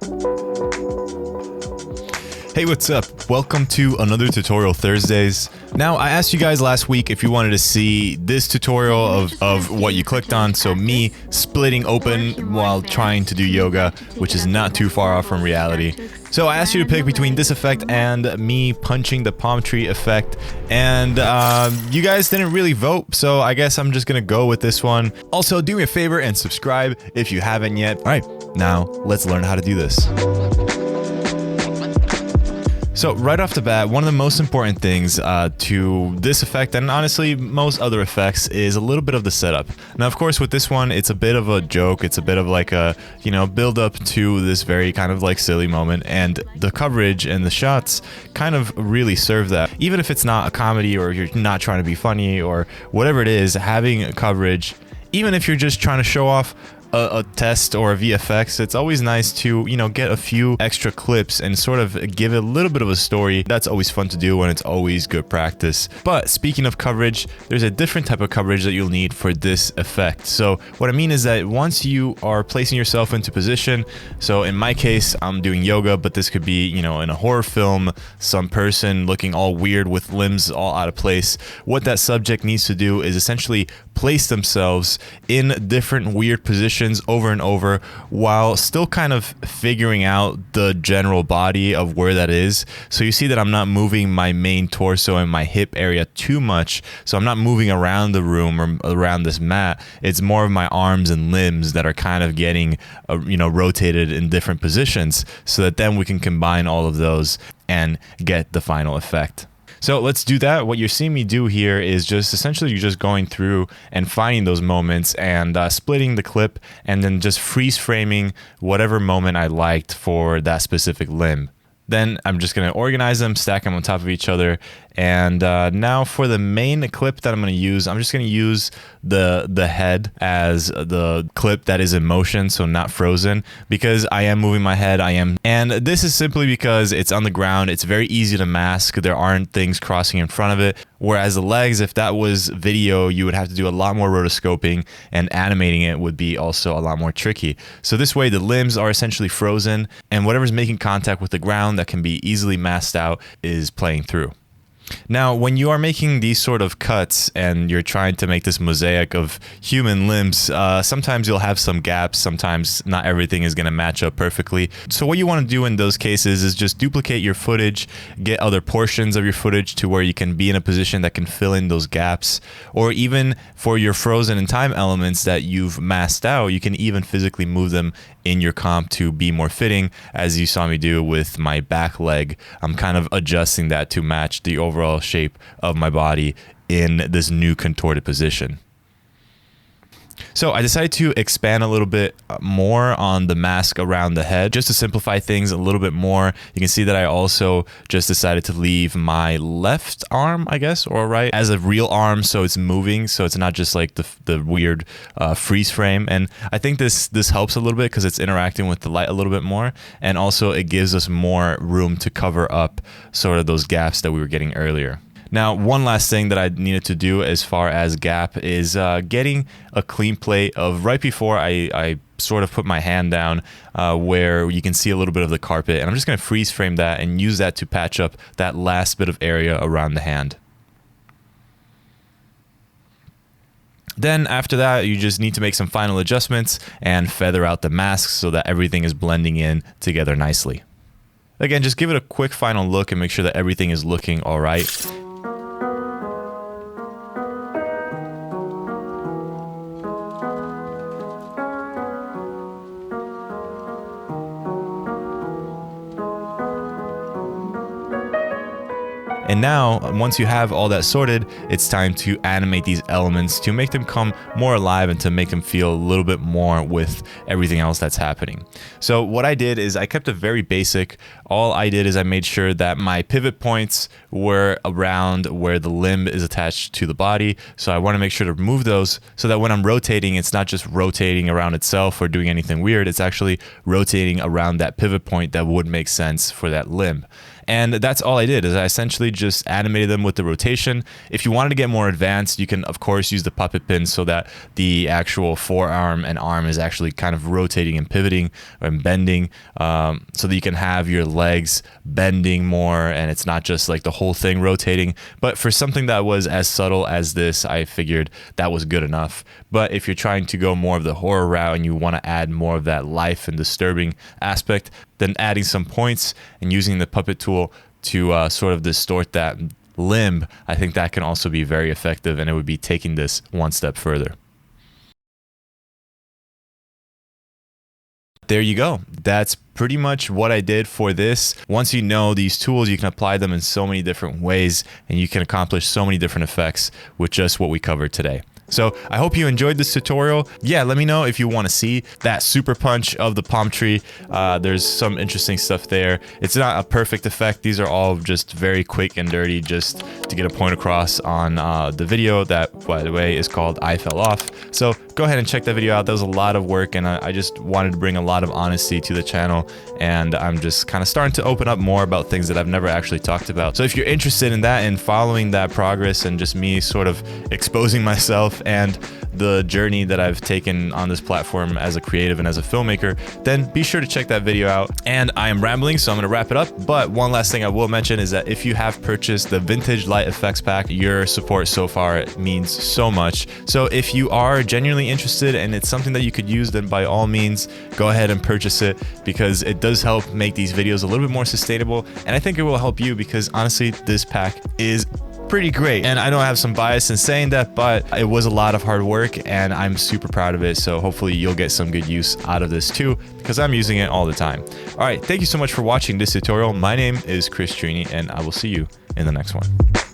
Hey, what's up? Welcome to another Tutorial Thursdays. Now, I asked you guys last week if you wanted to see this tutorial of what you clicked on, so me splitting open while trying to do yoga, which is not too far off from reality. So I asked you to pick between this effect and me punching the palm tree effect, and you guys didn't really vote, so I guess I'm just gonna go with this one. Also, do me a favor and subscribe if you haven't yet. All right, now let's learn how to do this. So right off the bat, one of the most important things to this effect, and honestly most other effects, is a little bit of the setup. Now, of course, with this one, it's a bit of a joke. It's a bit of like a, build up to this very kind of like silly moment, and the coverage and the shots kind of really serve that. Even if it's not a comedy or you're not trying to be funny or whatever it is, having coverage, even if you're just trying to show off a test or a VFX, it's always nice to, get a few extra clips and sort of give it a little bit of a story. That's always fun to do, and it's always good practice. But speaking of coverage, there's a different type of coverage that you'll need for this effect. So what I mean is that once you are placing yourself into position, so in my case, I'm doing yoga, but this could be, in a horror film, some person looking all weird with limbs all out of place. What that subject needs to do is essentially place themselves in different weird positions over and over while still kind of figuring out the general body of where that is. So you see that I'm not moving my main torso and my hip area too much, so I'm not moving around the room or around this mat. It's more of my arms and limbs that are kind of getting rotated in different positions, so that then we can combine all of those and get the final effect. So let's do that. What you're seeing me do here is just essentially you're just going through and finding those moments and splitting the clip and then just freeze framing whatever moment I liked for that specific limb. Then I'm just going to organize them, stack them on top of each other. And now for the main clip that I'm going to use, I'm just going to use the head as the clip that is in motion, so not frozen, because I am moving my head. And this is simply because it's on the ground. It's very easy to mask. There aren't things crossing in front of it. Whereas the legs, if that was video, you would have to do a lot more rotoscoping, and animating it would be also a lot more tricky. So this way the limbs are essentially frozen, and whatever's making contact with the ground that can be easily masked out is playing through. Now, when you are making these sort of cuts and you're trying to make this mosaic of human limbs, sometimes you'll have some gaps. Sometimes not everything is going to match up perfectly. So what you want to do in those cases is just duplicate your footage, get other portions of your footage to where you can be in a position that can fill in those gaps. Or even for your frozen in time elements that you've masked out, you can even physically move them in your comp to be more fitting, as you saw me do with my back leg. I'm kind of adjusting that to match the overall shape of my body in this new contorted position. So I decided to expand a little bit more on the mask around the head, just to simplify things a little bit more. You can see that I also just decided to leave my left arm, I guess, or right, as a real arm, so it's moving, so it's not just like the weird freeze frame. And I think this helps a little bit because it's interacting with the light a little bit more, and also it gives us more room to cover up sort of those gaps that we were getting earlier. Now, one last thing that I needed to do as far as gap is getting a clean plate of right before I sort of put my hand down where you can see a little bit of the carpet. And I'm just going to freeze frame that and use that to patch up that last bit of area around the hand. Then after that, you just need to make some final adjustments and feather out the masks so that everything is blending in together nicely. Again, just give it a quick final look and make sure that everything is looking all right. And now, once you have all that sorted, it's time to animate these elements to make them come more alive and to make them feel a little bit more with everything else that's happening. So what I did is I kept it very basic. All I did is I made sure that my pivot points were around where the limb is attached to the body. So I want to make sure to remove those so that when I'm rotating, it's not just rotating around itself or doing anything weird. It's actually rotating around that pivot point that would make sense for that limb. And that's all I did, is I essentially just animated them with the rotation. If you wanted to get more advanced, you can of course use the puppet pin so that the actual forearm and arm is actually kind of rotating and pivoting and bending, so that you can have your legs bending more and it's not just like the whole thing rotating. But for something that was as subtle as this, I figured that was good enough. But if you're trying to go more of the horror route and you want to add more of that life and disturbing aspect, then adding some points and using the puppet tool to sort of distort that limb, I think that can also be very effective, and it would be taking this one step further. There you go. That's pretty much what I did for this. Once you know these tools, you can apply them in so many different ways, and you can accomplish so many different effects with just what we covered today. So I hope you enjoyed this tutorial. Yeah, let me know if you want to see that super punch of the palm tree. There's some interesting stuff there. It's not a perfect effect. These are all just very quick and dirty, just to get a point across on the video that, by the way, is called I Fell Off. So go ahead and check that video out. That was a lot of work, and I just wanted to bring a lot of honesty to the channel, and I'm just kind of starting to open up more about things that I've never actually talked about. So if you're interested in that and following that progress and just me sort of exposing myself and the journey that I've taken on this platform as a creative and as a filmmaker, then be sure to check that video out. And I am rambling, so I'm going to wrap it up. But one last thing I will mention is that if you have purchased the Vintage Light Effects Pack, your support so far means so much. So if you are genuinely interested and it's something that you could use, then by all means, go ahead and purchase it, because it does help make these videos a little bit more sustainable. And I think it will help you, because honestly, this pack is pretty great. And I know I have some bias in saying that, but it was a lot of hard work and I'm super proud of it. So hopefully you'll get some good use out of this too, because I'm using it all the time. All right, thank you so much for watching this tutorial. My name is Chris Trini, and I will see you in the next one.